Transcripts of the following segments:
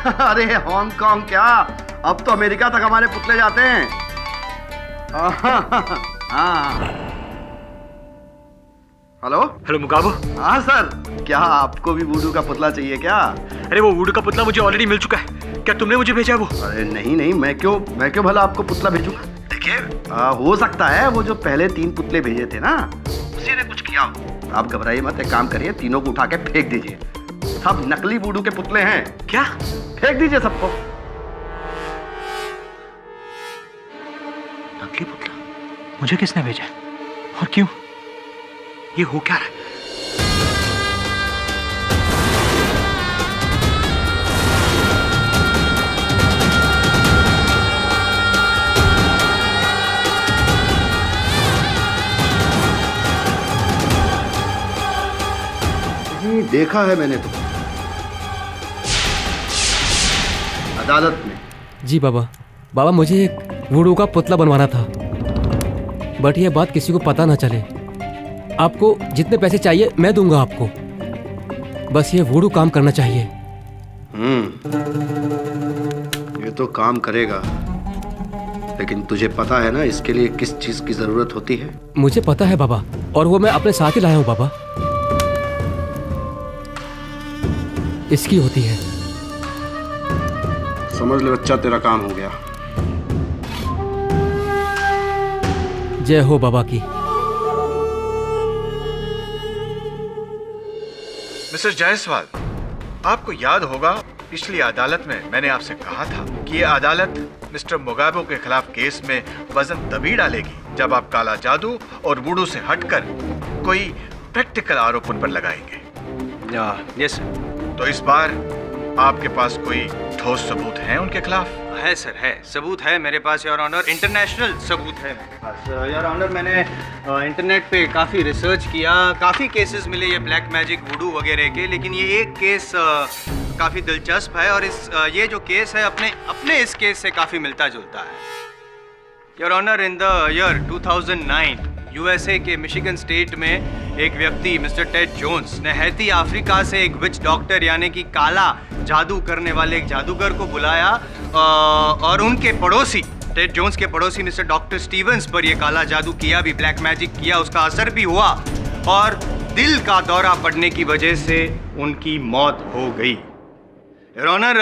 अरे हांगकांग क्या, अब तो अमेरिका तक हमारे पुतले जाते हैं। हाँ। Hello hello Mugabo. हाँ सर, क्या आपको भी वुडू का पुतला चाहिए क्या? अरे वो वुडू का पुतला मुझे ऑलरेडी मिल चुका है, क्या तुमने मुझे भेजा वो? अरे नहीं नहीं, मैं क्यों भला आपको पुतला भेजूंगा। देखिए हो सकता है वो जो पहले 3 पुतले भेजे थे ना, उसी ने कुछ किया हो। आप घबराइए मत, एक काम करिए, तीनों को उठा के फेंक दीजिए। सब नकली वुडू के पुतले हैं। क्या? फेंक दीजिए सबको। नकली पुतला मुझे किसने भेजा और क्यों? ये हो क्या रहा है? देखा है मैंने तो अदालत में। जी बाबा मुझे एक वुडू का पुतला बनवाना था, बट ये बात किसी को पता ना चले। आपको जितने पैसे चाहिए मैं दूंगा आपको, बस ये वुडू काम करना चाहिए। ये तो काम करेगा, लेकिन तुझे पता है ना इसके लिए किस चीज की जरूरत होती है? मुझे पता है बाबा, और वो मैं अपने साथ ही लाया हूँ बाबा। इसकी होती है। समझ ले बच्चा, तेरा काम हो गया। जय हो बाबा की। मिस्टर जायसवाल, आपको याद होगा पिछली अदालत में मैंने आपसे कहा था कि ये अदालत मिस्टर मुगाबे के खिलाफ केस में वजन तभी डालेगी जब आप काला जादू और वुडू से हटकर कोई प्रैक्टिकल आरोप उन पर लगाएंगे। Yes sir. तो इस बार आपके पास कोई ठोस सबूत है उनके खिलाफ? है सर, है सबूत है मेरे पास योर ऑनर, इंटरनेशनल सबूत है मेरे पास योर ऑनर। मैंने इंटरनेट पे काफ़ी रिसर्च किया, काफ़ी केसेस मिले ये ब्लैक मैजिक वुडू वगैरह के, लेकिन ये एक केस काफ़ी दिलचस्प है और ये जो केस है अपने इस केस से काफ़ी मिलता जुलता है your honour. In the year 2009 USA के मिशिगन स्टेट में एक व्यक्ति मिस्टर टेड जोन्स ने हैती अफ्रीका से एक विच डॉक्टर यानी कि काला जादू करने वाले एक जादूगर को बुलाया और उनके पड़ोसी टेड जोन्स के पड़ोसी मिस्टर डॉक्टर स्टीवंस पर यह काला जादू किया भी, ब्लैक मैजिक किया, उसका असर भी हुआ और दिल का दौरा पड़ने की वजह से उनकी मौत हो गई। योर ऑनर,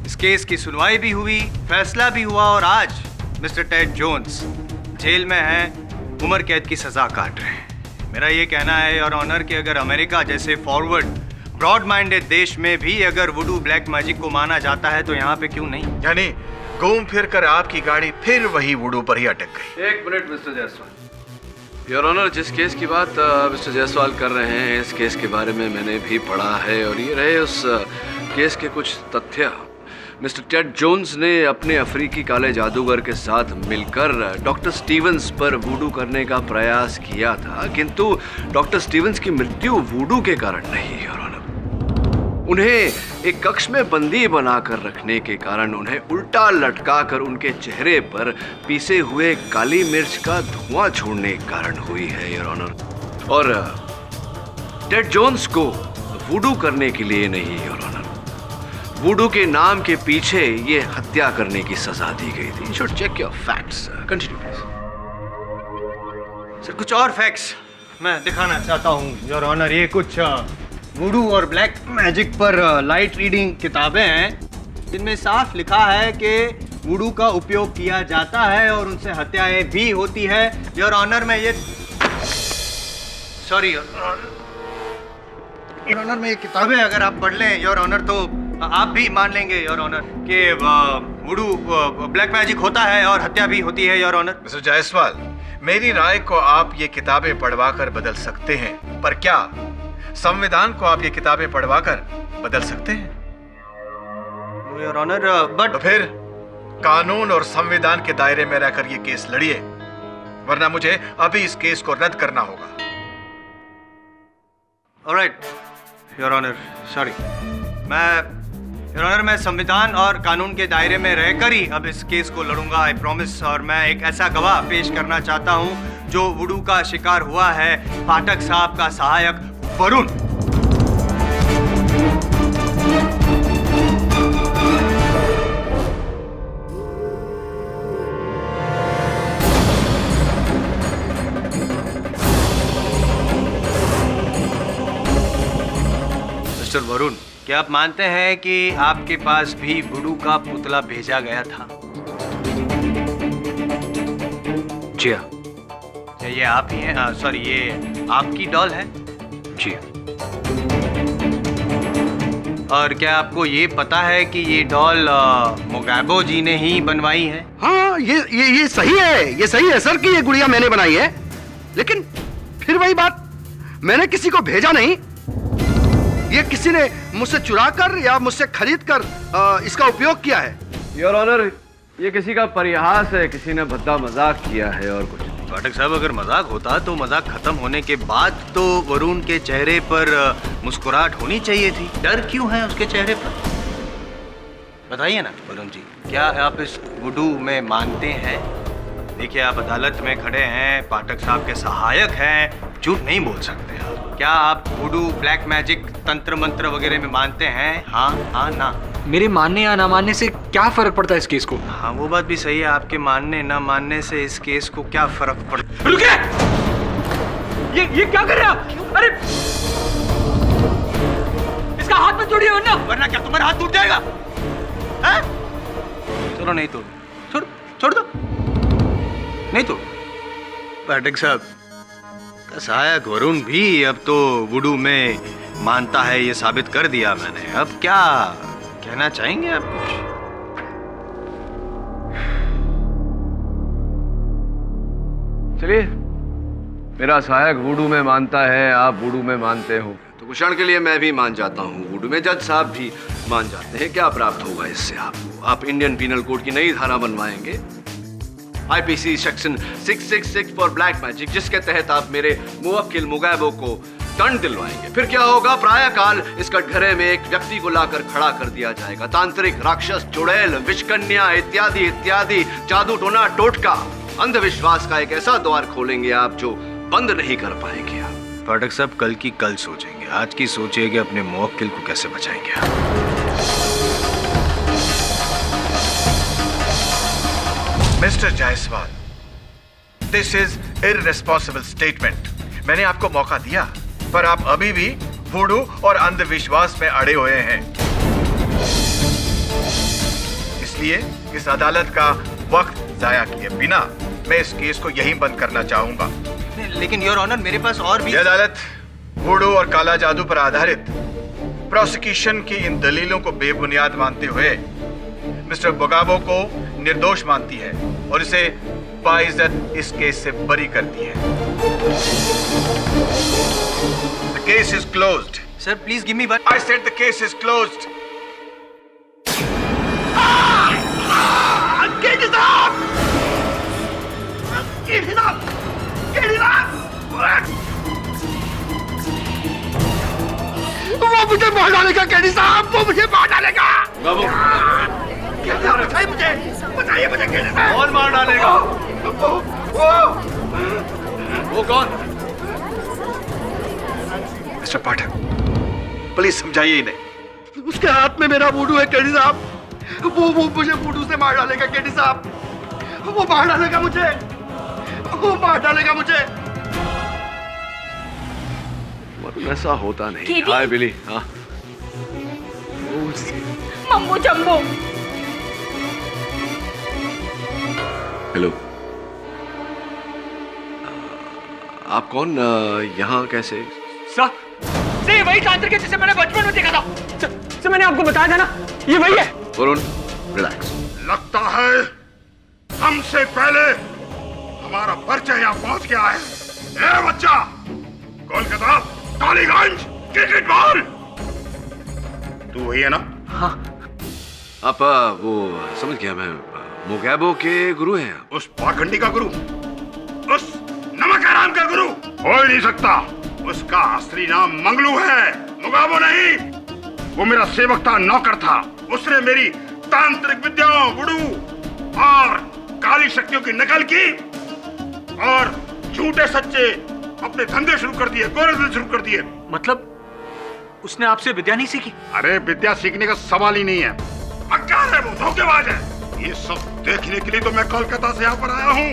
इस केस की सुनवाई भी हुई, फैसला भी हुआ और आज मिस्टर टेड जोन्स जेल में हैं, उम्र कैद की सजा काट रहे हैं। मेरा ये कहना है योर ऑनर कि अगर अमेरिका जैसे फॉरवर्ड ब्रॉड माइंडेड देश में भी अगर वुडू ब्लैक मैजिक को माना जाता है तो यहाँ पे क्यों नहीं? यानी घूम फिर कर आपकी गाड़ी फिर वही वुडू पर ही अटक गई। एक minute mister Jaiswal. Your honour, जिस केस की बात मिस्टर जायसवाल कर रहे हैं, इस केस के बारे में मैंने भी पढ़ा है और ये रहे उस केस के कुछ तथ्य। मिस्टर टेड जोन्स ने अपने अफ्रीकी काले जादूगर के साथ मिलकर डॉक्टर स्टीवंस पर वुडू करने का प्रयास किया था, किंतु डॉक्टर स्टीवंस की मृत्यु वुडू के कारण नहीं योर ऑनर। उन्हें एक कक्ष में बंदी बनाकर रखने के कारण उन्हें उल्टा लटकाकर उनके चेहरे पर पीसे हुए काली मिर्च का धुआं छोड़ने के कारण हुई है योर ऑनर। और टेड जोन्स को वुडू करने के लिए नहीं योर ऑनर, वुडू के नाम के पीछे ये हत्या करने की सजा दी गई थी। You should check your facts. Continue please. Sir कुछ और फैक्ट्स मैं दिखाना चाहता हूँ योर ऑनर। ये कुछ वुडू और ब्लैक मैजिक पर लाइट रीडिंग किताबें हैं जिनमें साफ लिखा है कि वुडू का उपयोग किया जाता है और उनसे हत्याएं भी होती है योर ऑनर। मैं ये सॉरी योर ऑनर, में ये किताबें अगर आप पढ़ लें योर ऑनर तो आप भी मान लेंगे योर ऑनर कि वुडू ब्लैक मैजिक होता है और हत्या भी होती है योर ऑनर। मिस्टर जायसवाल, मेरी राय को आप ये किताबें पढ़वा कर बदल सकते हैं, पर क्या संविधान को आप ये किताबें पढ़वा कर बदल सकते हैं? योर ऑनर बट तो फिर कानून और संविधान के दायरे में रहकर ये केस लड़िए, वरना मुझे अभी इस केस को रद्द करना होगा। Alright your honour, sorry. Your honour, मैं संविधान और कानून के दायरे में रहकर ही अब इस केस को लड़ूंगा, आई प्रॉमिस। और मैं एक ऐसा गवाह पेश करना चाहता हूं जो वुडू का शिकार हुआ है, पाठक साहब का सहायक वरुण। मिस्टर वरुण, क्या आप मानते हैं कि आपके पास भी वुडू का पुतला भेजा गया था? जी हाँ। ये आप ही हैं? सॉरी, ये आपकी डॉल है? जी। और क्या आपको ये पता है कि ये डॉल मोगैबो जी ने ही बनवाई है? हाँ, ये सही है, ये सही है सर कि ये गुड़िया मैंने बनाई है, लेकिन फिर वही बात, मैंने किसी को भेजा नहीं। ये किसी ने मुझसे चुरा कर या मुझसे खरीद कर इसका उपयोग किया है। योर ऑनर, ये किसी का परिहास है, किसी ने भद्दा मजाक किया है और कुछ नहीं। पाठक साहब, अगर मजाक होता तो मजाक खत्म होने के बाद तो वरुण के चेहरे पर मुस्कुराहट होनी चाहिए थी। डर क्यों है उसके चेहरे पर? बताइए ना वरुण जी, क्या आप इस वुडू में मानते हैं? देखिए, आप अदालत में खड़े हैं, पाठक साहब के सहायक हैं, झूठ नहीं बोल सकते आप। क्या आप वुडू, ब्लैक मैजिक, तंत्र मंत्र वगैरह में मानते हैं? हाँ हाँ ना? मेरे मानने या ना मानने से क्या फर्क पड़ता है इस केस को? हाँ, वो बात भी सही है, आपके मानने ना मानने से इस केस को क्या फर्क पड़ता? रुकिए! ये क्या कर रहे हैं आप? अरे इसका हाथ मत तोड़िए वरना क्या तुम्हारा हाथ टूट जाएगा? हैं? चलो नहीं तोड़, छोड़ दो, नहीं तोड़। पाठक साहब, सहायक वरुण भी अब तो वुडू में मानता है, ये साबित कर दिया मैंने। अब क्या कहना चाहेंगे आप कुछ? चलिए, मेरा सहायक वुडू में मानता है, आप वुडू में मानते हो, तो कुछ क्षण के लिए मैं भी मान जाता हूँ। वुडू में जज साहब भी मान जाते हैं। क्या प्राप्त होगा इससे आपको? आप इंडियन पीनल कोड की नई धारा बनवाएंगे, IPC section 666 for black magic, जिसके तहत आप मेरे मुवक्किल मुगैबो को दंड दिलवाएंगे। फिर क्या होगा? प्राय काल इस कटघरे में एक व्यक्ति को लाकर खड़ा कर दिया जाएगा। तांत्रिक, राक्षस, चुड़ैल, विषकन्या इत्यादि इत्यादि जादू टोना टोटका अंधविश्वास का एक ऐसा द्वार खोलेंगे आप जो बंद नहीं कर पाएंगे आप। पाठक साहब, कल की कल सोचेंगे, आज की सोचिए कि अपने मुवक्किल को कैसे बचाएंगे आप। Mister Jaiswal, this is irresponsible statement. मैंने आपको मौका दिया, पर आप अभी भी वुडू और अंधविश्वास में अड़े हुए हैं। इसलिए इस अदालत का वक्त जाया किए बिना मैं इस केस को यहीं बंद करना चाहूंगा। लेकिन योर ऑनर, मेरे पास और भी। यह अदालत वुडू और काला जादू पर आधारित प्रोसिक्यूशन की इन दलीलों को बेबुनियाद मानते हुए मिस्टर मोगैबो को निर्दोष मानती है और इसे बाइज्जत इस केस से बरी करती है। The case is closed. Sir, please give me one. I said the case is closed. वो मुझे मार डालेगा केडी साहब, वो मुझे मार डालेगा। बताइए मुझे केडी साहब। कौन मार डालेगा? वो कौन? मिस्टर पाठक, प्लीज समझाइए इन्हें। उसके हाथ में मेरा वुडू है केडी साहब, वो मुझे वुडू से मार डालेगा केडी साहब, वो मार डालेगा मुझे, वो मार डालेगा मुझे। ऐसा होता नहीं। हाय बिली। हाँ, मम्मो जम्बो। हेलो, आप कौन? यहाँ कैसे? सर, ये वही तांत्रिक है जिसे मैंने बचपन में देखा था। सर, मैंने आपको बताया था ना, ये वही है। वरुण, रिलैक्स। लगता है हमसे पहले हमारा परिचय यहाँ पहुंच गया है। ए बच्चा, कोलकाता, टालीगंज, क्रिकेट बॉल, तू वही है ना? हाँ। आप वो समझ गया, मैं मोगैबो के गुरु हैं आप? उस पाखंडी का गुरु, उस नमक हराम का गुरु हो ही नहीं सकता। उसका असली नाम मंगलू है, मोगैबो नहीं। वो मेरा सेवक था, नौकर था। उसने मेरी तांत्रिक विद्याओं, वुडू और काली शक्तियों की नकल की और झूठे सच्चे अपने धंधे शुरू कर दिए, गोरे धंधे शुरू कर दिए। मतलब उसने आपसे विद्या नहीं सीखी? अरे विद्या सीखने का सवाल ही नहीं है, मक्कार है वो, धोखेबाज है। ये सब देखने के लिए तो मैं कोलकाता से यहाँ पर आया हूँ,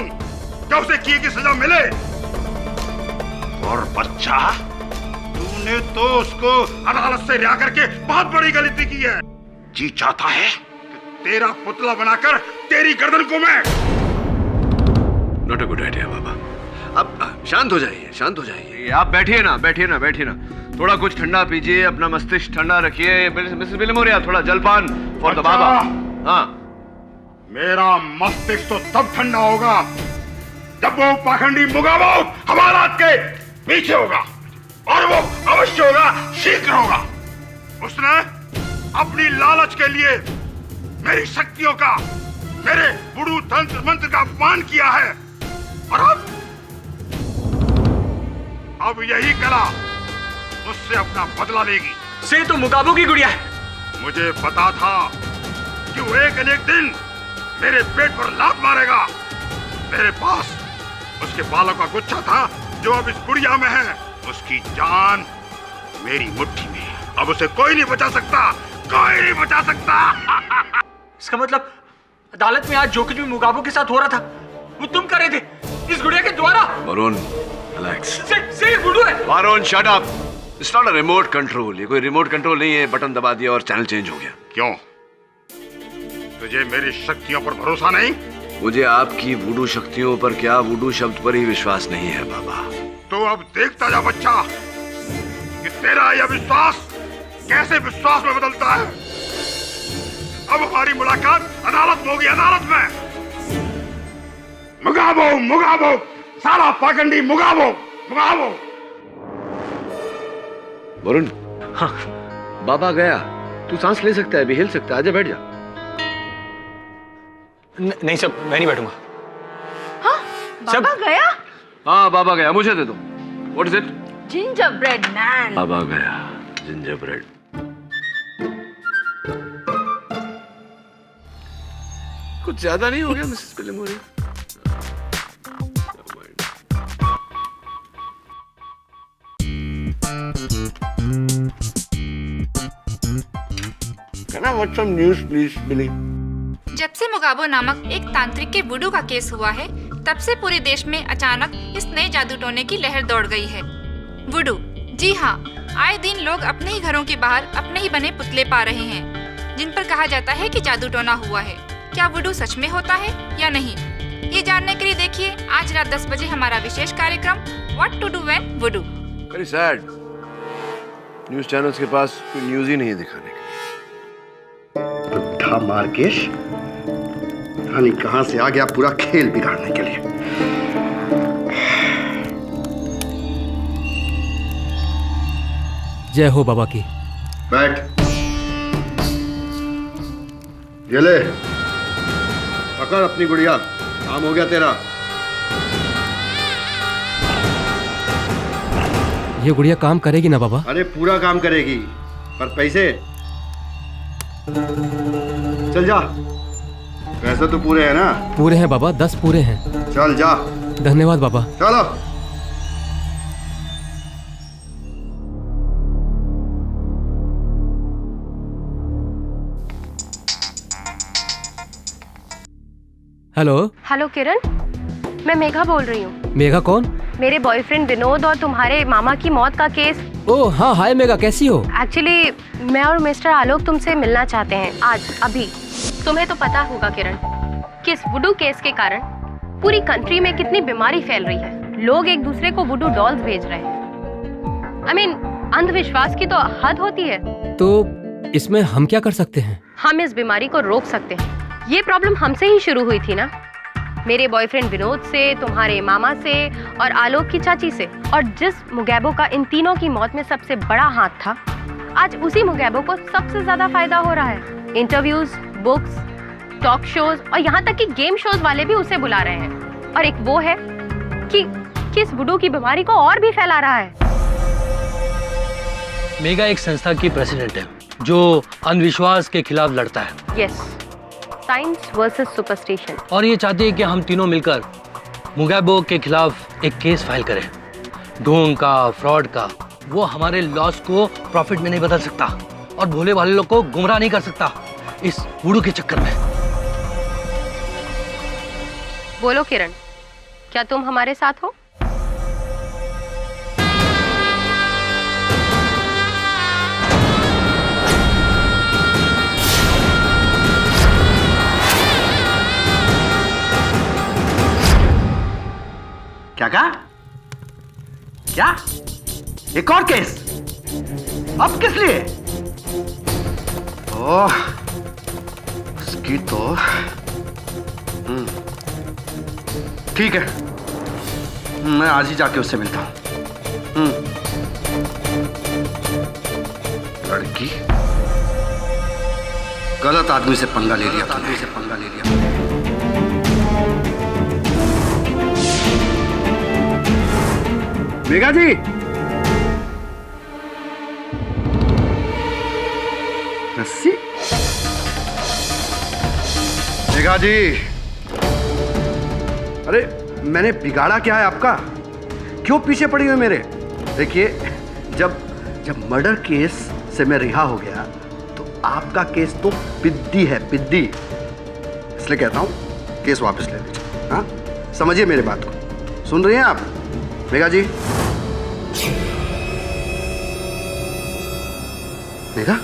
क्या उसे किए की सजा मिले। और बच्चा, तूने तो उसको अदालत से रिहा करके बहुत बड़ी गलती की है। जी चाहता है कि तेरा पुतला बनाकर तेरी गर्दन को मैं। नॉट अ गुड आइडिया बाबा। अब शांत हो जाइए, शांत हो जाइए। आप बैठिए ना, बैठिए ना, बैठिए ना। थोड़ा कुछ ठंडा पीजिए, अपना मस्तिष्क ठंडा रखिए। मिसेस विलिमोरिया, थोड़ा जलपान फॉर द बाबा। हाँ, मेरा मस्तिष्क तो तब ठंडा होगा जब वो पाखंडी मुगाबो हवालात के पीछे होगा, और वो अवश्य होगा, शीघ्र होगा। उसने अपनी लालच के लिए मेरी शक्तियों का, मेरे बुड़ू तंत्र मंत्र का अपमान किया है, और अब यही कला उससे अपना बदला लेगी। से तो मुगाबो की गुड़िया है। मुझे पता था कि वो एक न एक दिन मेरे पेट पर लात मारेगा। मेरे पास उसके बालों का गुच्छा था जो अब इस गुड़िया में है। उसकी जान मेरी मुट्ठी में है। अब उसे कोई नहीं बचा सकता, कोई नहीं बचा सकता। इसका मतलब अदालत में आज जो कुछ भी मुगाबो के साथ हो रहा था वो तुम कर रहे थे इस गुड़िया के द्वारा। वरुण रिलैक्स। से गुडू है। Varun shut up. It's not a remote control. ये कोई रिमोट कंट्रोल नहीं है, बटन दबा दिया और चैनल चेंज हो गया। क्यों? तुझे मेरी शक्तियों पर भरोसा नहीं? मुझे आपकी वुडू शक्तियों पर क्या, वुडू शब्द पर ही विश्वास नहीं है बाबा। तो अब देखता जा बच्चा कि तेरा यह विश्वास कैसे विश्वास में बदलता है। अब हमारी मुलाकात अदालत में होगी, अदालत में। मुगाबो, मुगाबो, सारा पाखंडी मुगाबो, मुगाबो। वरुण, हाँ, बाबा गया। तू सांस ले सकता है, भी हिल सकता है। आजा बैठ जा। नहीं सब, मैं नहीं बैठूंगा। हाँ, बाबा गया? हाँ, बाबा गया। मुझे दे दो। What is it? Gingerbread man. बाबा गया, जिंजर ब्रेड। कुछ ज्यादा नहीं हो गया Mrs Vilimoria? Can I watch some news, please, Billy? जब से मुगाबो नामक एक तांत्रिक के वुडू का केस हुआ है, तब से पूरे देश में अचानक इस नए जादू टोने की लहर दौड़ गई है। वुडू, जी हाँ, आए दिन लोग अपने ही घरों के बाहर अपने ही बने पुतले पा रहे हैं, जिन पर कहा जाता है कि जादू टोना हुआ है। क्या वुडू सच में होता है या नहीं, ये जानने के लिए देखिए आज रात 10 बजे हमारा विशेष कार्यक्रम what to do when voodoo. Very sad, news channels के पास कोई न्यूज ही नहीं है दिखाने के। बुढ़ा मार्केश रानी कहां से आ गया पूरा खेल बिगाड़ने के लिए। जय हो बाबा की। बैठ। ये ले, पकड़ अपनी गुड़िया, काम हो गया तेरा। ये गुड़िया काम करेगी ना बाबा? अरे पूरा काम करेगी, पर पैसे? चल जा। पैसे तो पूरे हैं ना? पूरे हैं बाबा, 10 पूरे हैं। चल जा। धन्यवाद बाबा। चलो। हेलो। हेलो किरण, मैं मेघा बोल रही हूँ। मेघा कौन? मेरे बॉयफ्रेंड विनोद और तुम्हारे मामा की मौत का केस। ओह हाँ, हाय मेघा, कैसी हो? एक्चुअली मैं और मिस्टर आलोक तुमसे मिलना चाहते हैं आज, अभी। तुम्हें तो पता होगा किरण कि इस वुडू केस के कारण पूरी कंट्री में कितनी बीमारी फैल रही है। लोग एक दूसरे को वुडू डॉल्स भेज रहे हैं। I mean, अंधविश्वास की तो हद होती है। तो इसमें हम क्या कर सकते हैं? हम इस बीमारी को रोक सकते हैं। ये प्रॉब्लम हमसे ही शुरू हुई थी ना, मेरे बॉयफ्रेंड विनोद से, तुम्हारे मामा से और आलोक की चाची से। और जिस मुगैबो का इन तीनों की मौत में सबसे बड़ा हाथ था, आज उसी मुगैबो को सबसे ज्यादा फायदा हो रहा है। इंटरव्यूज, बुक्स, टॉक शोज और यहाँ तक कि गेम शोज वाले भी उसे बुला रहे हैं। और एक वो है कि इस वुडू की बीमारी को और भी फैला रहा है। मेगा एक संस्था की प्रेसिडेंट है जो अंधविश्वास के खिलाफ लड़ता है। Yes, science versus superstition. और ये चाहते हैं कि हम तीनों मिलकर मुगैबो के खिलाफ एक केस फाइल करें। ढोंग का, फ्रॉड का। वो हमारे लॉस को प्रॉफिट में नहीं बदल सकता और भोले भाले लोग को गुमराह नहीं कर सकता इस वुडू के चक्कर में। बोलो किरण, क्या तुम हमारे साथ हो? क्या कहा? क्या? एक और केस? अब किस लिए? ओह, उसकी तो ठीक है, मैं आज ही जाके उससे मिलता हूं। लड़की, गलत आदमी से पंगा ले लिया। मेघा जी, रस्सी? मेघा जी, अरे मैंने बिगाड़ा क्या है आपका? क्यों पीछे पड़ी हुई मेरे? देखिए, जब मर्डर केस से मैं रिहा हो गया तो आपका केस तो पिद्दी है, पिद्दी। इसलिए कहता हूं केस वापस ले लीजिए। हाँ, समझिए मेरी बात को। सुन रही हैं आप मेघा जी? मेघा,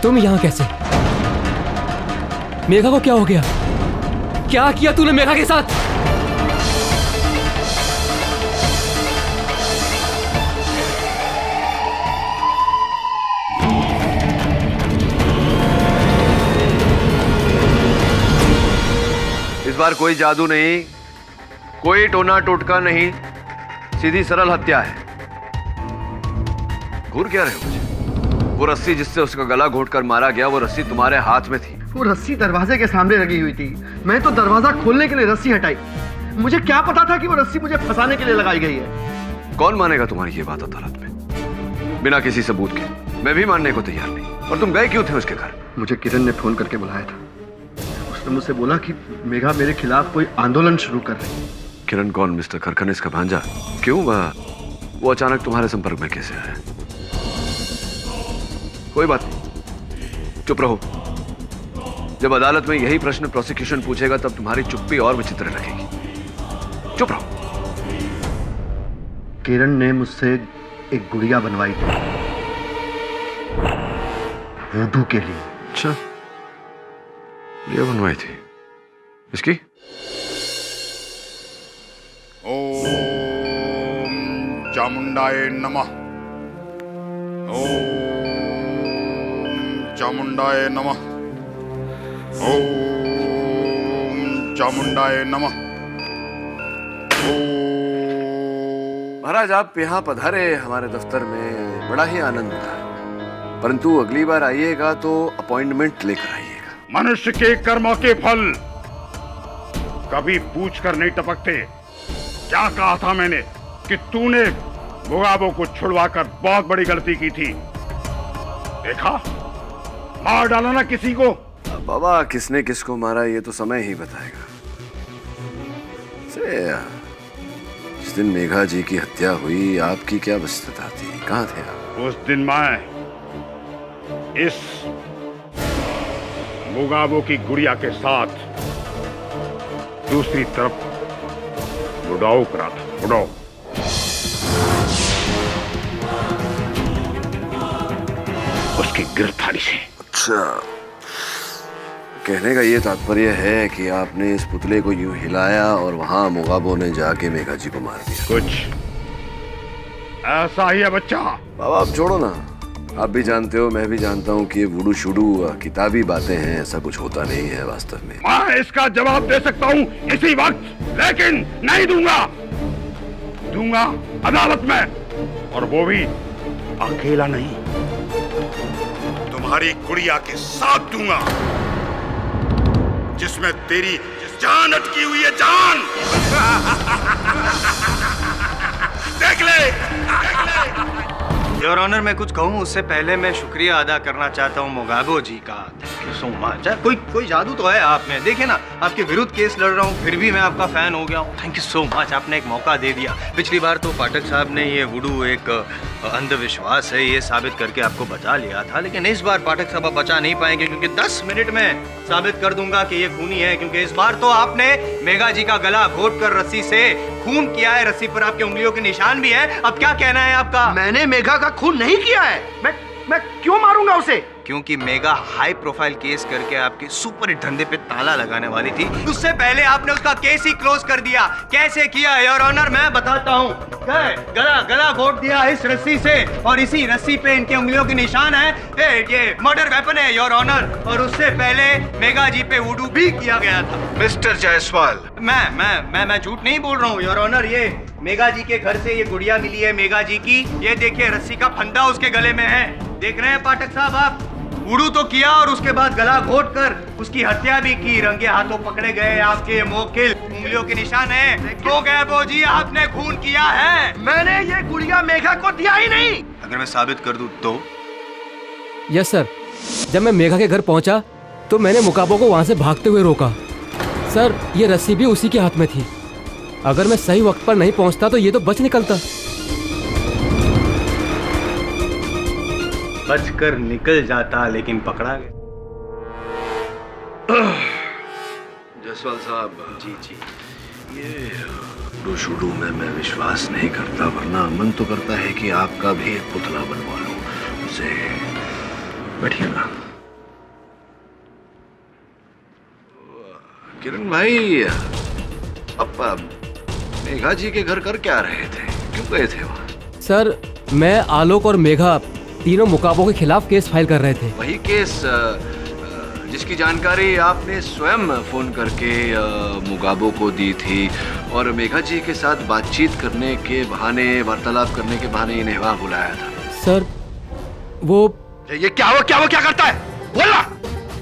तुम यहां कैसे? मेघा को क्या हो गया? क्या किया तूने मेघा के साथ? इस बार कोई जादू नहीं, कोई टोना टोटका नहीं, सीधी सरल हत्या है। घूर क्या रहे हो मुझे? वो रस्सी जिससे उसका गला घोंटकर मारा गया, वो रस्सी तुम्हारे हाथ में थी। वो रस्सी दरवाजे के सामने लगी हुई थी। मैं तो दरवाजा खोलने के लिए रस्सी हटाई। मुझे क्या पता था कि वो रस्सी मुझे फंसाने के लिए लगाई गई है। कौन मानेगा तुम्हारी ये बात अदालत में बिना किसी सबूत के? मैं भी मानने को तैयार नहीं। और तुम गए क्यों थे उसके घर? मुझे किरण ने फोन करके बुलाया था। उसने मुझसे बोला कि मेघा मेरे खिलाफ कोई आंदोलन शुरू कर रही है। किरण कौन? मिस्टर खरखनेस का भांजा? क्यों वो अचानक तुम्हारे संपर्क में कैसे आया? कोई बात नहीं, चुप रहो। जब अदालत में यही प्रश्न प्रोसिक्यूशन पूछेगा तब तुम्हारी चुप्पी और विचित्र लगेगी। चुप रहो। किरण ने मुझसे एक गुड़िया बनवाई थी वूडू के लिए। अच्छा, गुड़िया बनवाई थी। इसकी? ओम चामुंडाय नमः। ओम चामुंडाय नमः। ओम चामुंडाय नमः। महाराज, आप यहाँ पधारे हमारे दफ्तर में, बड़ा ही आनंद था। परंतु अगली बार आइएगा तो अपॉइंटमेंट लेकर आइएगा। मनुष्य के कर्मों के फल कभी पूछ कर नहीं टपकते। क्या कहा था मैंने कि तूने मुगाबो को छुड़वाकर बहुत बड़ी गलती की थी। देखा, मार डाला ना किसी को। बाबा, किसने किसको मारा ये तो समय ही बताएगा। जिस दिन मेघा जी की हत्या हुई, आपकी क्या व्यस्तता थी? कहाँ थे आप? उस दिन मैं इस मुगाबो की गुड़िया के साथ दूसरी तरफ बुडाओ करा था। बुडाओ उसकी गिरफ्तारी से। अच्छा, कहने का ये तात्पर्य है कि आपने इस पुतले को यूं हिलाया और वहां मुगाबो ने जाके मेघा जी को मार दिया। कुछ ऐसा ही है बच्चा। बाबा, आप छोड़ो ना। आप भी जानते हो, मैं भी जानता हूँ कि ये वुडू शुडू किताबी बातें हैं, ऐसा कुछ होता नहीं है वास्तव में। मैं इसका जवाब दे सकता हूँ इसी वक्त, लेकिन नहीं दूंगा अदालत में, और वो भी अकेला नहीं, तुम्हारी गुड़िया के साथ दूंगा, जिसमें तेरी जान अटकी हुई है। जान देख ले। योर ऑनर, मैं कुछ कहूँ उससे पहले मैं शुक्रिया अदा करना चाहता हूँ मुगाबो जी का। Thank you so much. कोई जादू तो है आप में। देखिए ना, आपके विरुद्ध केस लड़ रहा हूँ, फिर भी मैं आपका फैन हो गया हूँ। थैंक यू सो मच, आपने एक मौका दे दिया। पिछली बार तो पाठक साहब ने ये वुडू एक अंधविश्वास है ये साबित करके आपको बचा लिया था, लेकिन इस बार पाठक साहब बचा नहीं पाएंगे, क्योंकि 10 मिनट में साबित कर दूंगा कि ये खूनी है। क्योंकि इस बार तो आपने मेघा जी का गला घोट कर रस्सी से खून किया है। रस्सी पर आपके उंगलियों के निशान भी है। अब क्या कहना है आपका? मैंने मेघा का खून नहीं किया है। मैं क्यों मारूंगा उसे? क्योंकि मेगा हाई प्रोफाइल केस करके आपके सुपर हिट धंधे पे ताला लगाने वाली थी। उससे पहले आपने उसका केस ही क्लोज कर दिया। कैसे किया योर ऑनर, मैं बताता हूँ। गला घोट दिया इस रस्सी से, और इसी रस्सी पे इनके उंगलियों के निशान है। ये मर्डर वेपन है योर ऑनर। और उससे पहले मेगा जी पे वुडू भी किया गया था। मिस्टर जायसवाल, मैं झूठ नहीं बोल रहा हूँ योर ऑनर। ये मेगा जी के घर से ये गुड़िया मिली है मेगा जी की। ये देखिए रस्सी का फंदा उसके गले में है, देख रहे हैं पाठक साहब आप। वुडू तो किया और उसके बाद गला घोट कर उसकी हत्या भी की। रंगे हाथों पकड़े गए आपके मोकिल, उंगलियों के निशान है। तो गैबो जी आपने खून किया है। मैंने ये गुड़िया मेघा को दिया ही नहीं। अगर मैं साबित कर दूं तो? Yes sir. जब मैं मेघा के घर पहुंचा तो मैंने मुकाबो को वहां से भागते हुए रोका। सर ये रस्सी भी उसी के हाथ में थी। अगर मैं सही वक्त पर नहीं पहुंचता तो ये तो बच निकलता। बचकर निकल जाता, लेकिन पकड़ा गया। जायसवाल साहब, जी ये शुरू में मैं विश्वास नहीं करता, वरना मन तो करता है कि आपका भी एक पुतला बनवा लूं। उसे बैठिए ना। किरण भाई, अब मेघा जी के घर कर क्या रहे थे, क्यों गए थे वहाँ? सर मैं, आलोक और मेघा तीनों मुकाबों के खिलाफ केस फाइल कर रहे थे। वही केस जिसकी जानकारी आपने स्वयं फोन करके मुगाबो को दी थी, और मेघा जी के साथ बातचीत करने के बहाने, वार्तालाप करने के बहाने इन्हें वहाँ बुलाया था। सर वो ये क्या करता है? बोल ना।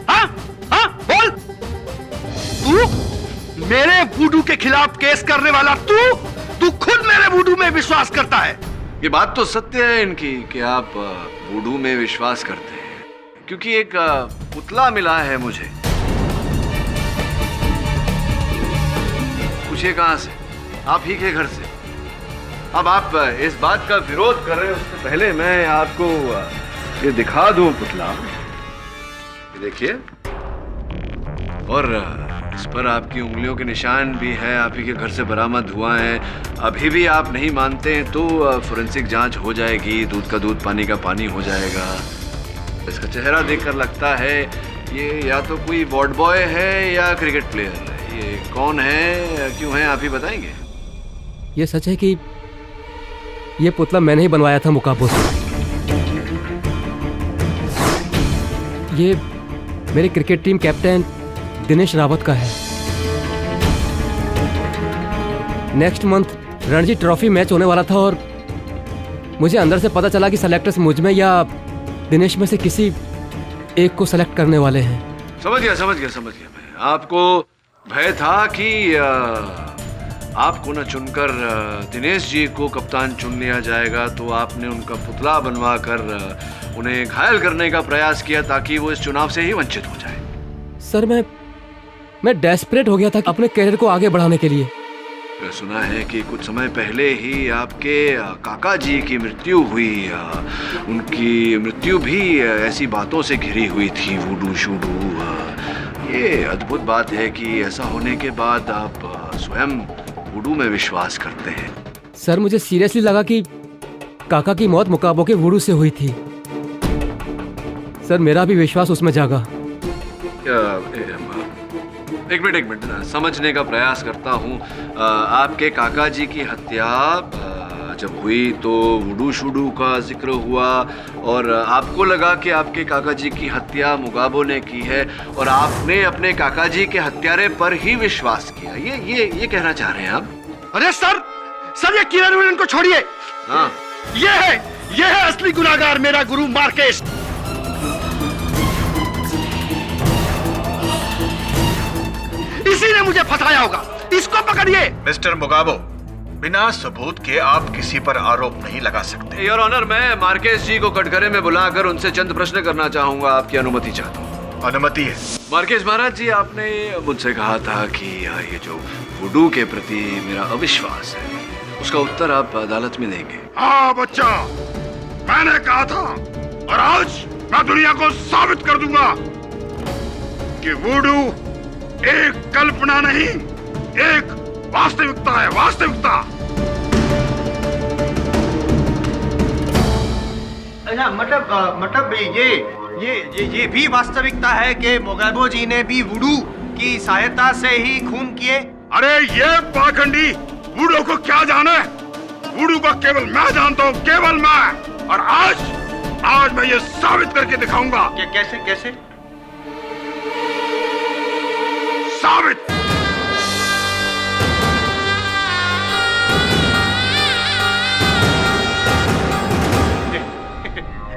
हाँ बोल। तू मेरे वुडू के खिलाफ केस करने वाला, तू खुद मेरे वुडू में विश्वास करता है। ये बात तो सत्य है इनकी कि आप वुडू में विश्वास करते हैं, क्योंकि एक पुतला मिला है मुझे। पूछिए कहां से? आप ही के घर से। अब आप इस बात का विरोध कर रहे हैं, उससे पहले मैं आपको ये दिखा दूं पुतला। ये देखिए, और इस पर आपकी उंगलियों के निशान भी है, आप ही के घर से बरामद हुआ है। अभी भी आप नहीं मानते हैं तो फोरेंसिक जांच हो जाएगी, दूध का दूध पानी का पानी हो जाएगा। इसका चेहरा देखकर लगता है ये या तो कोई वार्ड बॉय है या क्रिकेट प्लेयर है। ये कौन है, क्यों है, आप ही बताएंगे? ये सच है कि ये पुतला मैंने ही बनवाया था मुकाबो से। ये मेरे cricket team captain Dinesh Rawat का है। Next month Ranji trophy match होने वाला था और मुझे अंदर से पता चला कि सेलेक्टर्स मुझ में या दिनेश में से किसी एक को सेलेक्ट करने वाले हैं। समझ गया मैं। आपको भय था कि आपको न चुनकर दिनेश जी को कप्तान चुन लिया जाएगा, तो आपने उनका पुतला बनवा कर उन्हें घायल करने का प्रयास किया ताकि वो इस चुनाव से ही वंचित हो जाए। सर मैं डेस्परेट हो गया था अपने कैरियर को आगे बढ़ाने के लिए। सुना है कि कुछ समय पहले ही आपके काका जी की मृत्यु हुई। उनकी मृत्यु भी ऐसी बातों से घिरी हुई थी, वुडू शूडू। ये अद्भुत बात है कि ऐसा होने के बाद आप स्वयं वुडू में विश्वास करते हैं। सर मुझे सीरियसली लगा कि काका की मौत मुकाबो के वुडू से हुई थी। सर मेरा भी विश्वास उसमें जागा। एक मिनट समझने का प्रयास करता हूँ। आपके काका जी की हत्या जब हुई तो वुडू शूडू का जिक्र हुआ, और आपको लगा कि आपके काका जी की हत्या मुगाबो ने की है, और आपने अपने काका जी के हत्यारे पर ही विश्वास किया। ये कहना चाह रहे हैं आप? अरे सर ये किरण विलन को छोड़िए। हाँ, ये है असली गुनाहगार, मेरा गुरु मार्केश। इसी ने मुझे फंसाया होगा, इसको पकड़िए। मिस्टर मुगाबो, बिना सबूत के आप किसी पर आरोप नहीं लगा सकते। योर ऑनर, मैं मार्केश जी को कटघरे में बुलाकर उनसे चंद प्रश्न करना चाहूंगा। आपकी अनुमति चाहता हूँ। अनुमति है। मार्केश महाराज जी, आपने मुझसे कहा था कि ये जो वुडू के प्रति मेरा अविश्वास है, उसका उत्तर आप अदालत में देंगे। हाँ बच्चा, मैंने कहा था, और आज मैं दुनिया को साबित कर दूंगा कि वुडू एक कल्पना नहीं, एक वास्तविकता है, वास्तविकता। मतलब ये भी वास्तविकता है कि मोगैबो जी ने भी वुडू की सहायता से ही खून किए? अरे ये पाखंडी वुडू को क्या जाने? वुडू को केवल मैं जानता हूँ, केवल मैं। और आज मैं ये साबित करके दिखाऊंगा। कैसे? साबित।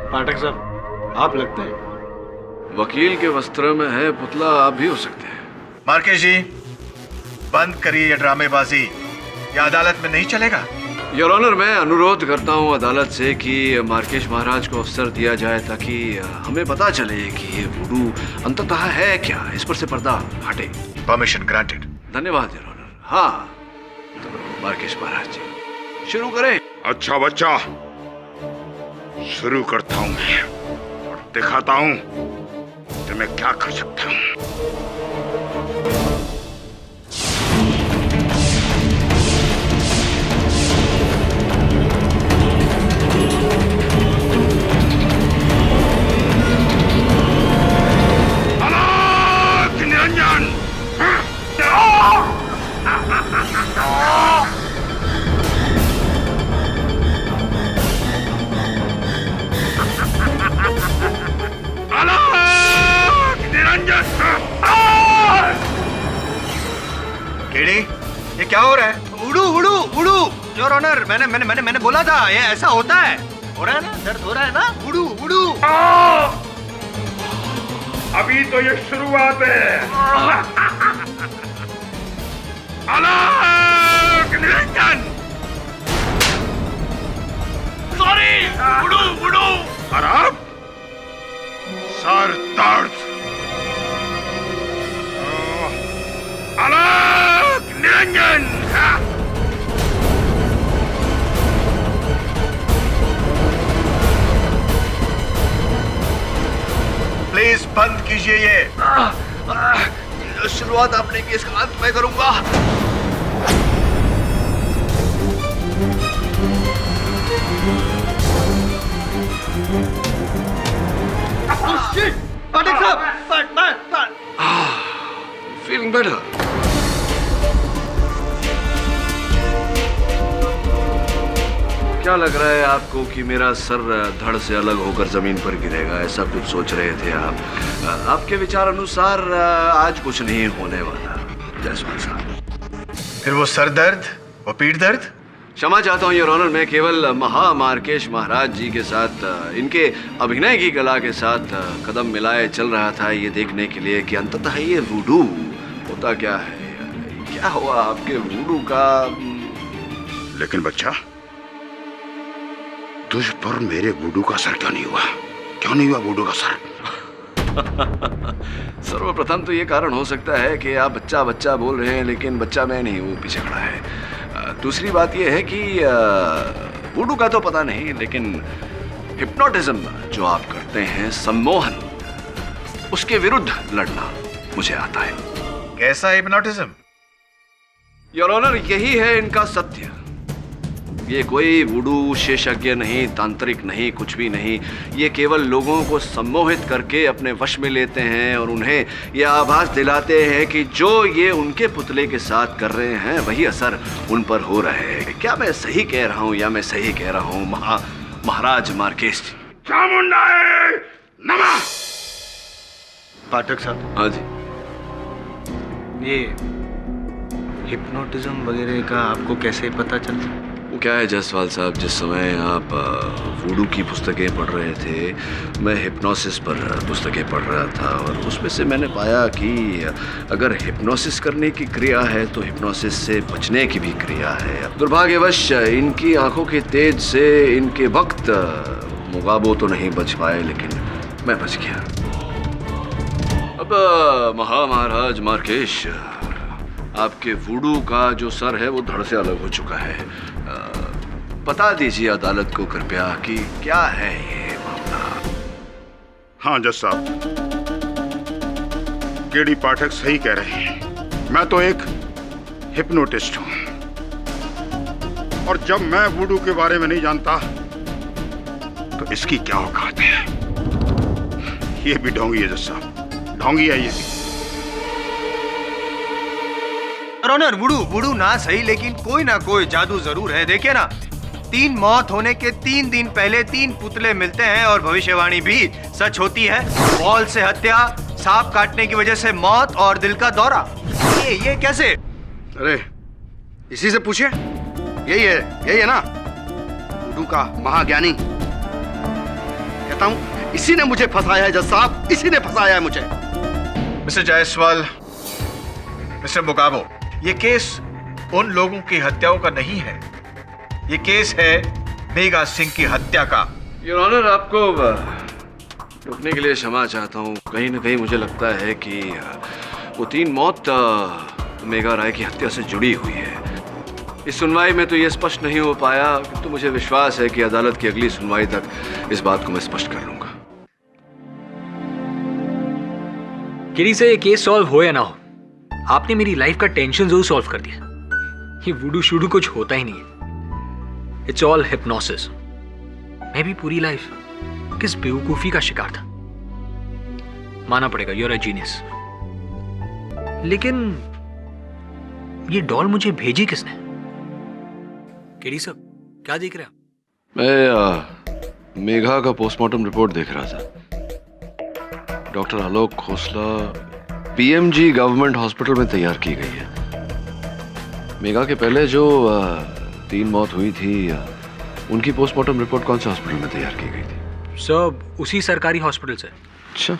पाठक साहब, आप लगते हैं वकील के वस्त्र में है पुतला, आप भी हो सकते हैं। मार्केश जी, बंद करिए ये ड्रामेबाजी, ये अदालत में नहीं चलेगा। योर ऑनर, मैं अनुरोध करता हूं अदालत से कि मार्केश महाराज को अवसर दिया जाए ताकि हमें पता चले कि ये वुडू अंततः है क्या। इस पर से पर्दा हटे। Permission granted. धन्यवाद योर ऑनर। हाँ तो मार्केश महाराज जी शुरू करें। अच्छा बच्चा, शुरू करता हूं मैं और दिखाता हूं कि मैं क्या कर सकता हूं। अलाक निरंजन। केडी, ये क्या हो रहा है? वुडू योर ऑनर, मैंने बोला था ये ऐसा होता है। हो रहा है ना, दर्द हो रहा है ना? वुडू। अभी तो ये शुरुआत है। अलाक निरंजन। Sorry voodoo. और अब सर दर्द। अलाक निरंजन। प्लीज बंद कीजिए ये। शुरुआत आपने की, इसका अंत मैं करूंगा। पाठक साहब, फीलिंग बेटर। क्या लग रहा है आपको कि मेरा सर धड़ से अलग होकर जमीन पर गिरेगा? ऐसा कुछ सोच रहे थे आप? आपके विचार अनुसार आज कुछ नहीं होने वाला जायसवाल साहब। फिर वो सर दर्द, वो पीठ दर्द? क्षमा चाहता हूँ योर ऑनर, मैं केवल मार्केश महाराज जी के साथ इनके अभिनय की कला के साथ कदम मिलाए चल रहा था, ये देखने के लिए कि अंततः ये वुडू होता क्या है। क्या हुआ आपके वुडू का? लेकिन बच्चा, तुझ पर मेरे वुडू का असर क्यों नहीं हुआ? क्यों नहीं हुआ वुडू का असर? सर्वप्रथम तो ये कारण हो सकता है कि आप बच्चा बोल रहे हैं, लेकिन बच्चा मैं नहीं हूँ, पीछे खड़ा है। दूसरी बात यह है कि वुडू का तो पता नहीं, लेकिन हिप्नोटिज्म जो आप करते हैं, सम्मोहन, उसके विरुद्ध लड़ना मुझे आता है। कैसा हिप्नोटिज्म? योर ऑनर, यही है इनका सत्य। ये कोई वुडू विशेषज्ञ नहीं, तांत्रिक नहीं, कुछ भी नहीं। ये केवल लोगों को सम्मोहित करके अपने वश में लेते हैं और उन्हें यह आभास दिलाते हैं कि जो ये उनके पुतले के साथ कर रहे हैं वही असर उन पर हो रहा है। क्या मैं सही कह रहा हूँ या मैं सही कह रहा हूँ महाराज मार्केश जी? चामुंडा नमः। पाठक साहब। हाँ जी। ये हिप्नोटिज्म वगैरह का आपको कैसे पता चला? वो क्या है जायसवाल साहब, जिस समय आप वुडू की पुस्तकें पढ़ रहे थे, मैं हिप्नोसिस पर पुस्तकें पढ़ रहा था और उसमें से मैंने पाया कि अगर हिप्नोसिस करने की क्रिया है तो हिप्नोसिस से बचने की भी क्रिया है। दुर्भाग्यवश इनकी आंखों के तेज से इनके वक्त मुगाबो तो नहीं बच पाए, लेकिन मैं बच गया। अब महाराज मार्केश, आपके वुडू का जो सर है वो धड़ से अलग हो चुका है। बता दीजिए अदालत को कृपया कि क्या है ये मामला। हाँ जज साहब, केडी पाठक सही कह रहे हैं। मैं तो एक हिप्नोटिस्ट हूं और जब मैं वुडू के बारे में नहीं जानता तो इसकी क्या औकात है। ये भी ढोंगी है जज साहब, ढोंगी है ये भी। ऑनर, वुडू ना सही, लेकिन कोई ना कोई जादू जरूर है। देखिए ना, 3 मौत होने के 3 दिन पहले 3 पुतले मिलते हैं और भविष्यवाणी भी सच होती है। बॉल से हत्या, सांप काटने की वजह से मौत और दिल का दौरा। ये कैसे? अरे इसी से पूछिए, यही है ना वुडू का महाज्ञानी। कहता हूं इसी ने मुझे फंसाया है जज साहब, इसी ने फंसाया है मुझे। मिस्टर जायसवाल, मिस्टर मुगाबो, ये केस उन लोगों की हत्याओं का नहीं है, ये केस है मेघा सिंह की हत्या का। योर ऑनर, आपको रोकने के लिए क्षमा चाहता हूँ। कहीं ना कहीं मुझे लगता है कि वो 3 मौत मेघा राय की हत्या से जुड़ी हुई है। इस सुनवाई में तो ये स्पष्ट नहीं हो पाया, तो मुझे विश्वास है कि अदालत की अगली सुनवाई तक इस बात को मैं स्पष्ट कर लूंगा। किरी से ये केस सॉल्व हो या ना हो, आपने मेरी लाइफ का टेंशन जरूर सॉल्व कर दिया। ये वुडू शुडू कुछ होता ही नहीं है, इट्स ऑल हिप्नोसिस। मैं भी पूरी लाइफ किस बेवकूफी का शिकार था। माना पड़ेगा, यू आर अ जीनियस। लेकिन ये डॉल मुझे भेजी किसने? केडी सर, क्या देख रहे हैं? मैं मेघा का पोस्टमार्टम रिपोर्ट देख रहा था। डॉक्टर आलोक खोसला पीएमजी गवर्नमेंट हॉस्पिटल में तैयार की गई है। मेघा के पहले जो 3 मौत हुई थी, उनकी पोस्टमार्टम रिपोर्ट कौन से हॉस्पिटल में तैयार की गई थी? सब उसी सरकारी हॉस्पिटल से। अच्छा,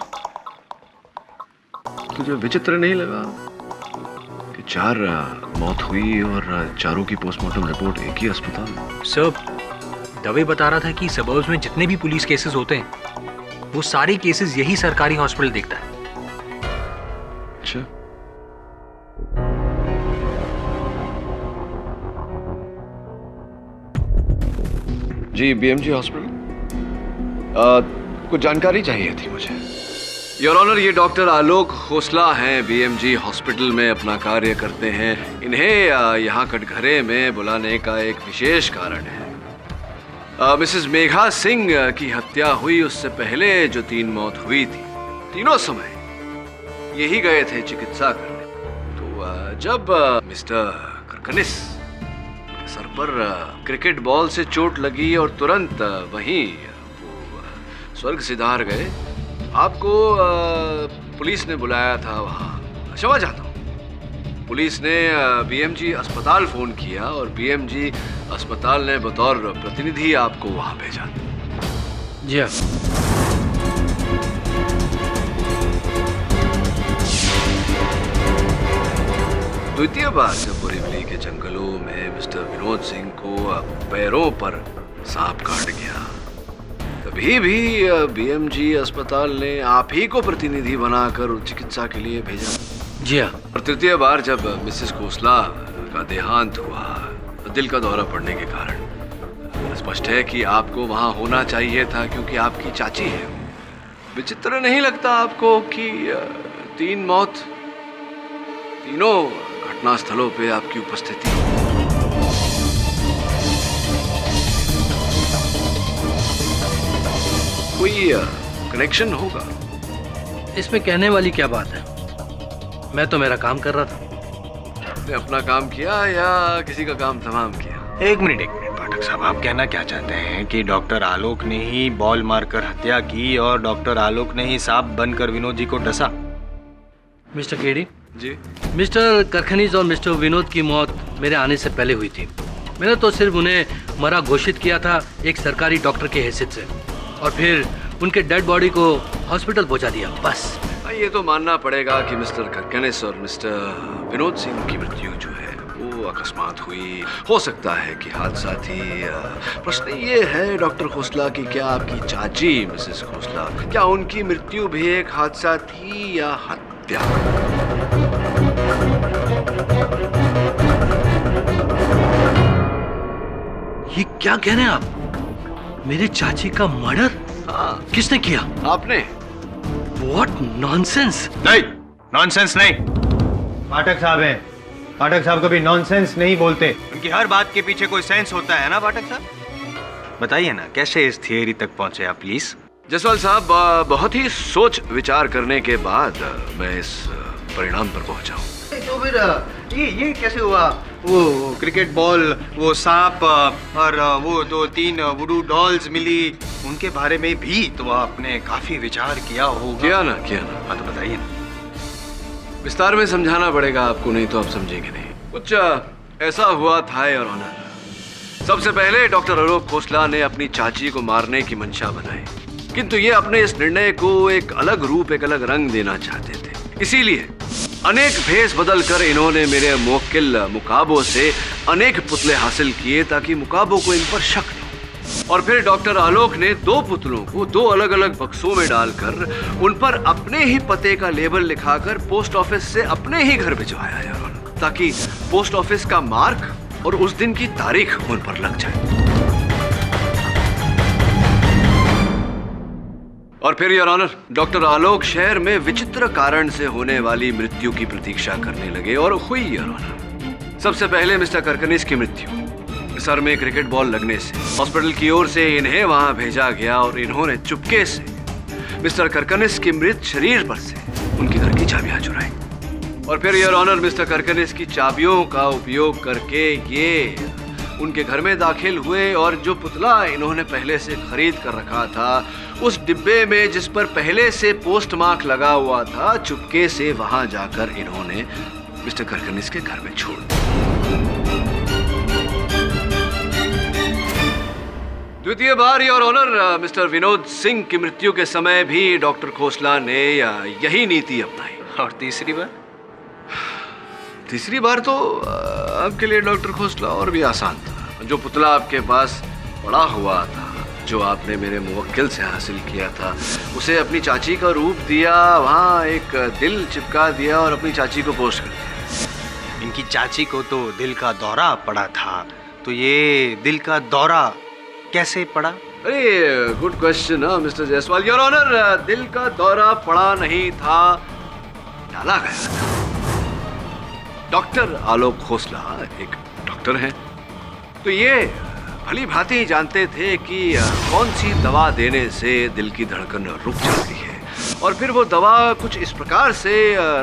तुझे विचित्र नहीं लगा कि 4 मौत हुई और चारों की पोस्टमार्टम रिपोर्ट एक ही अस्पताल में? सब दवे बता रहा था कि सबर्ब्स में जितने भी पुलिस केसेस होते हैं, वो सारे केसेस यही सरकारी हॉस्पिटल देखता है। अच्छा, जी बीएमजी हॉस्पिटल, कुछ जानकारी चाहिए थी मुझे। योर ऑनर, ये डॉक्टर आलोक खोसला हैं, बीएमजी हॉस्पिटल में अपना कार्य करते हैं। इन्हें यहाँ कटघरे में बुलाने का एक विशेष कारण है। मिसेस मेघा सिंह की हत्या हुई उससे पहले जो 3 मौत हुई थी, तीनों समय यही गए थे चिकित्सा करने। तो जब मिस्टर करकनिस के सर पर क्रिकेट बॉल से चोट लगी और तुरंत वहीं वो स्वर्ग सिधार गए, आपको पुलिस ने बुलाया था वहाँ। क्षमा चाहता हूँ, पुलिस ने बीएमजी अस्पताल फोन किया और बीएमजी अस्पताल ने बतौर प्रतिनिधि आपको वहाँ भेजा। जी हाँ। द्वितीय बार जब बोरीवली के जंगलों में मिस्टर विनोद सिंह को पैरों पर सांप काट गया, तभी भी बीएमजी अस्पताल ने आप ही को प्रतिनिधि बनाकर चिकित्सा के लिए भेजा। जी हाँ। और तृतीय बार जब मिसेस खोसला का देहांत हुआ दिल का दौरा पड़ने के कारण, स्पष्ट है कि आपको वहां होना चाहिए था, क्योंकि आपकी चाची है। विचित्र नहीं लगता आपको कि 3 मौत, तीनों घटना स्थलों पे आपकी उपस्थिति? कोई कनेक्शन होगा? इसमें कहने वाली क्या बात है, मैं तो मेरा काम कर रहा था। आपने अपना काम किया या किसी का काम तमाम किया? एक मिनट पाठक साहब, आप कहना क्या चाहते हैं कि डॉक्टर आलोक ने ही बॉल मारकर हत्या की और डॉक्टर आलोक ने ही सांप बनकर विनोद जी को डसा? मिस्टर केडी जी, मिस्टर करखनीज और मिस्टर विनोद की मौत मेरे आने से पहले हुई थी। मैंने तो सिर्फ उन्हें मरा घोषित किया था एक सरकारी डॉक्टर के हैसियत से, और फिर उनके डेड बॉडी को हॉस्पिटल पहुंचा दिया, बस। ये तो मानना पड़ेगा कि मिस्टर करकनिस और मिस्टर विनोद सिंह की मृत्यु जो है वो अकस्मात हुई। हो सकता है कि हादसा थी। प्रश्न ये है डॉक्टर खोसला की, क्या आपकी चाची मिसेस खोसला, क्या उनकी मृत्यु भी एक हादसा थी या हत्या? ये क्या कह रहे हैं आप? मेरे चाची का मर्डर? किसने किया? आपने। What nonsense? नहीं, नॉनसेंस नहीं। पाठक साहब हैं, पाठक साहब कभी नॉनसेंस नहीं बोलते। उनकी हर बात के पीछे कोई सेंस होता है ना पाठक साहब? बताइए ना, कैसे इस थियरी तक पहुंचे आप प्लीज? जसवाल साहब, बहुत ही सोच विचार करने के बाद मैं इस परिणाम पर पहुंचा हूं। तो फिर ये कैसे हुआ? वो क्रिकेट बॉल, वो सांप और वो 2-3 वुडू डॉल्स मिली, उनके बारे में भी तो आपने काफी विचार किया होगा। किया ना। हाँ, तो बताइए ना। विस्तार में समझाना पड़ेगा आपको, नहीं तो आप समझेंगे नहीं। कुछ ऐसा हुआ था योर ऑनर। सबसे पहले डॉक्टर आलोक खोसला ने अपनी चाची को मारने की मंशा बनाई, किंतु ये अपने इस निर्णय को एक अलग रूप, एक अलग रंग देना चाहते थे। इसीलिए अनेक भेष बदल कर इन्होंने मेरे मुवक्किल मुकाबो से अनेक पुतले हासिल किए ताकि मुकाबो को इन पर शक न हो। और फिर डॉक्टर आलोक ने 2 पुतलों को 2 अलग अलग बक्सों में डालकर उन पर अपने ही पते का लेबल लिखाकर पोस्ट ऑफिस से अपने ही घर भिजवाया यार, ताकि पोस्ट ऑफिस का मार्क और उस दिन की तारीख उन पर लग जाए। और फिर योर ऑनर, डॉक्टर आलोक शहर में विचित्र कारण से होने वाली मृत्यु की प्रतीक्षा करने लगे और हुई योर ऑनर। सबसे पहले मिस्टर करकनिस की मृत्यु। सर में क्रिकेट बॉल लगने से हॉस्पिटल की ओर से इन्हें वहां भेजा गया और इन्होंने चुपके से मिस्टर करकनिस के मृत शरीर पर से उनके घर की चाबियां चुराई। और फिर योर ऑनर, मिस्टर करकनिस की चाबियों का उपयोग करके ये उनके घर में दाखिल हुए और जो पुतला इन्होंने पहले से खरीद कर रखा था उस डिब्बे में जिस पर पहले से पोस्ट मार्क लगा हुआ था, चुपके से वहां जाकर इन्होंने मिस्टर करकनिस के घर में छोड़ दिया। द्वितीय बार your honour, mister Vinod Singh की मृत्यु के समय भी डॉक्टर खोसला ने यही नीति अपनाई। और तीसरी बार? तीसरी बार तो आपके लिए डॉक्टर खोसला और भी आसान था। जो पुतला आपके पास पड़ा हुआ था, जो आपने मेरे मुवक्किल से हासिल किया था, उसे अपनी चाची का रूप दिया, वहाँ एक दिल चिपका दिया और अपनी चाची को पोस्ट कर दिया। इनकी चाची को तो दिल का दौरा पड़ा था, तो ये दिल का दौरा कैसे पड़ा? अरे good question mister Jaiswal. Your honour, दिल का दौरा पड़ा नहीं था, डाला गया था। डॉक्टर आलोक खोसला एक डॉक्टर हैं, तो ये भली भांति जानते थे कि कौन सी दवा देने से दिल की धड़कन रुक जाती है और फिर वो दवा कुछ इस प्रकार से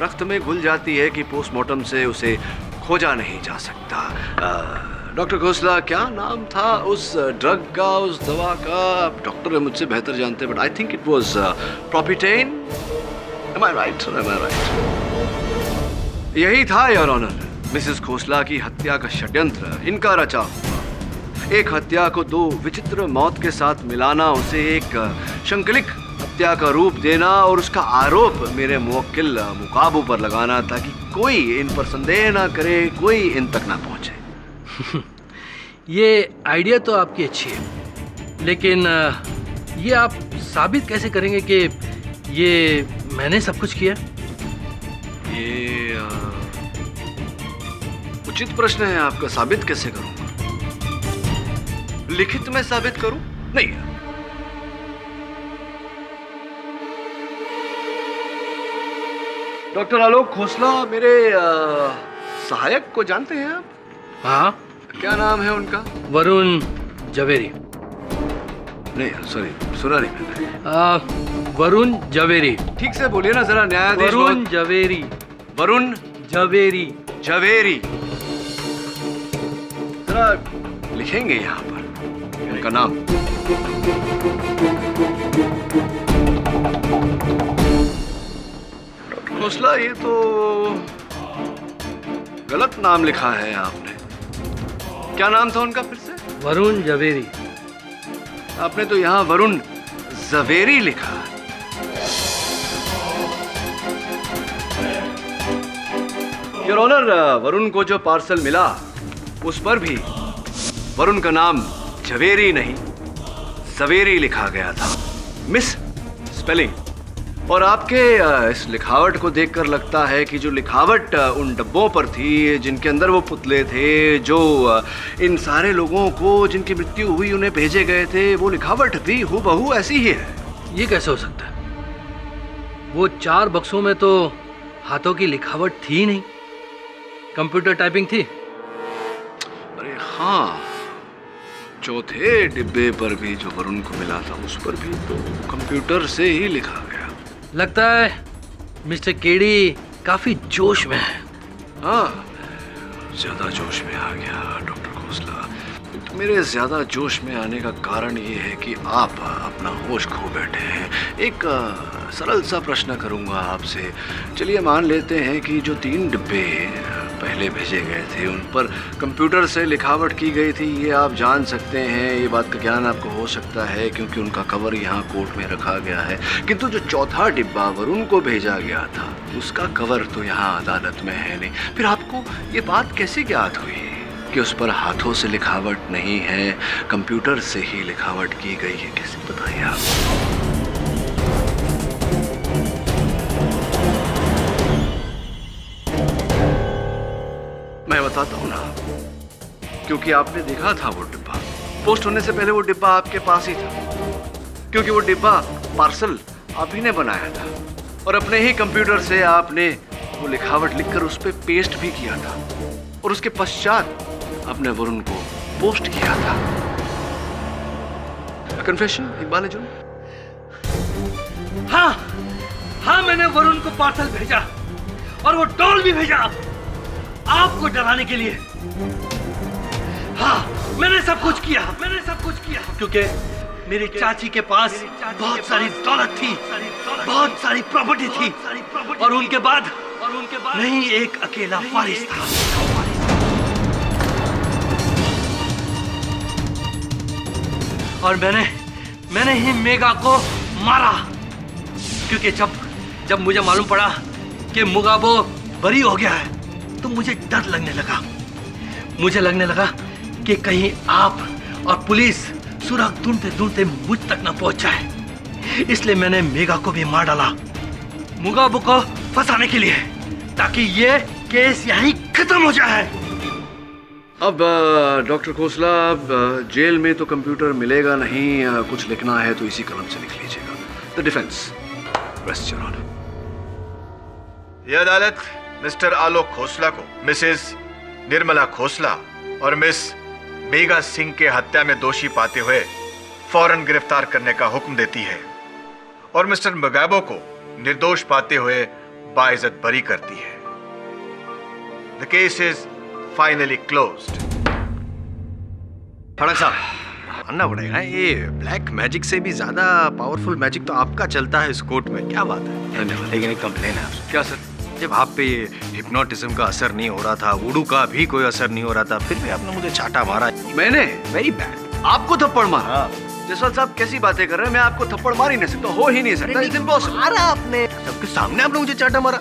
रक्त में घुल जाती है कि पोस्टमार्टम से उसे खोजा नहीं जा सकता। डॉक्टर खोसला, क्या नाम था उस ड्रग का, उस दवा का? आप डॉक्टर मुझसे बेहतर जानते हैं, but I think it was प्रोपिटेन। Am I right? Am I right? यही था योर ऑनर, मिसेस खोसला की हत्या का षड्यंत्र इनका रचा हुआ। एक हत्या को 2 विचित्र मौत के साथ मिलाना, उसे एक शंकलिक हत्या का रूप देना और उसका आरोप मेरे मुवक्किल मुकाबो पर लगाना ताकि कोई इन पर संदेह ना करे, कोई इन तक ना पहुंचे। ये आइडिया तो आपकी अच्छी है, लेकिन ये आप साबित कैसे करेंगे कि ये मैंने सब कुछ किया? ये उचित प्रश्न है आपका। साबित कैसे करूंगा? लिखित में साबित करूं? नहीं। डॉक्टर आलोक खोसला मेरे सहायक को जानते हैं आप? हाँ। क्या नाम है उनका? वरुण जवेरी। नहीं सॉरी, सुना नहीं मैंने। वरुण जवेरी। ठीक से बोलिए ना जरा, न्यायाधीश। वरुण जवेरी। वरुण जवेरी। जवेरी। जरा लिखेंगे यहाँ पर उनका नाम। डॉक्टर खोसला, ये तो गलत नाम लिखा है आपने। क्या नाम था उनका फिर से? वरुण जवेरी। आपने तो यहाँ वरुण जवेरी लिखा है। योर ऑनर, वरुण को जो पार्सल मिला उस पर भी वरुण का नाम जवेरी नहीं जवेरी लिखा गया था, मिस स्पेलिंग। और आपके इस लिखावट को देखकर लगता है कि जो लिखावट उन डब्बों पर थी जिनके अंदर वो पुतले थे, जो इन सारे लोगों को जिनकी मृत्यु हुई उन्हें भेजे गए थे, वो लिखावट भी हूबहू ऐसी ही है। ये कैसे हो सकता है? वो 4 बक्सों में तो हाथों की लिखावट थी ही नहीं, कंप्यूटर टाइपिंग थी। अरे हाँ, चौथे डिब्बे पर भी जो वरुण को मिला था उस पर भी तो कंप्यूटर से ही लिखा गया। लगता है मिस्टर केडी काफी जोश में है। हाँ, ज्यादा जोश में आ गया डॉक्टर खोसला। तो मेरे ज्यादा जोश में आने का कारण ये है कि आप अपना होश खो बैठे हैं। एक सरल सा प्रश्न करूंगा आपसे। चलिए मान लेते हैं कि जो 3 डिब्बे पहले भेजे गए थे उन पर कंप्यूटर से लिखावट की गई थी, ये आप जान सकते हैं, ये बात का ज्ञान आपको हो सकता है क्योंकि उनका कवर यहाँ कोर्ट में रखा गया है। किंतु जो चौथा डिब्बा वरुण को भेजा गया था उसका कवर तो यहाँ अदालत में है नहीं। फिर आपको ये बात कैसे ज्ञात हुई कि उस पर हाथों से लिखावट नहीं है, कंप्यूटर से ही लिखावट की गई है? कैसे बताइए आप? मैं बताता हूँ ना, क्योंकि आपने देखा था वो डिब्बा। पोस्ट होने से पहले वो डिब्बा आपके पास ही था, क्योंकि वो डिब्बा पार्सल आप ही ने बनाया था और अपने ही कंप्यूटर से आपने वो लिखावट लिखकर उस पर पेस्ट भी किया था और उसके पश्चात आपने वरुण को पोस्ट किया था। कन्फेशन इकबाल जुर्म? हाँ, मैंने वरुण को पार्सल भेजा और वो डॉल भी भेजा आपको डराने के लिए। हाँ, मैंने सब कुछ किया क्योंकि मेरी चाची के पास बहुत सारी दौलत थी, बहुत सारी प्रॉपर्टी थी और उनके बाद नहीं एक अकेला वारिस था। और मैंने ही मेगा को मारा क्योंकि जब मुझे मालूम पड़ा कि मुगाबो बरी हो गया है तो मुझे डर लगने लगा कि कहीं आप और पुलिस सुराग ढूंढते मुझ तक न पहुंच जाए। इसलिए मैंने मेगा को भी मार डाला मुगाबो को फंसाने के लिए, ताकि ये केस यहीं खत्म हो जाए। अब डॉक्टर खोसला, अब जेल में तो कंप्यूटर मिलेगा नहीं, कुछ लिखना है तो इसी कलम से लिख लीजिएगा। The defence, rest your honour. यह अदालत मिस्टर आलोक खोसला को मिसेस निर्मला खोसला और मिस मेगा सिंह के हत्या में दोषी पाते हुए फौरन गिरफ्तार करने का हुक्म देती है और मिस्टर मुगाबो को निर्दोष पाते हुए बाइज्जत बरी करती है। The case is finally closed. Phadak साहब, मानना पड़ेगा ये ब्लैक मैजिक से भी ज्यादा पावरफुल मैजिक तो आपका चलता है इस कोर्ट में। क्या बात है? लेकिन एक कंप्लेन है आपसे। क्या सर? जब आप पे ये हिप्नोटिज्म का असर नहीं हो रहा था, वुडू का भी कोई असर नहीं हो रहा था, फिर भी आपने मुझे चाटा मारा। मैंने? Very bad. आपको थप्पड़ मारा? जसवाल साहब कैसी बातें कर रहे हैं? मैं आपको थप्पड़ मार ही नहीं सकता, हो ही नहीं सकता। It's impossible. मारा आपने, सबके सामने आपने मुझे चाटा मारा।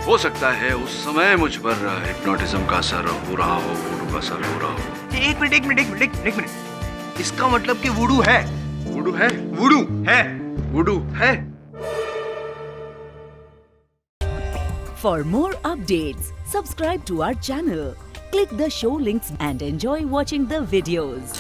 हो सकता है उस समय मुझ पर हिप्नोटिज्म का असर हो रहा हो, वुडू का असर हो रहा हो। एक मिनट। इसका मतलब कि वुडू है। वुडू है? वुडू है। वुडू है। For more updates, subscribe to our channel, click the show links and enjoy watching the videos.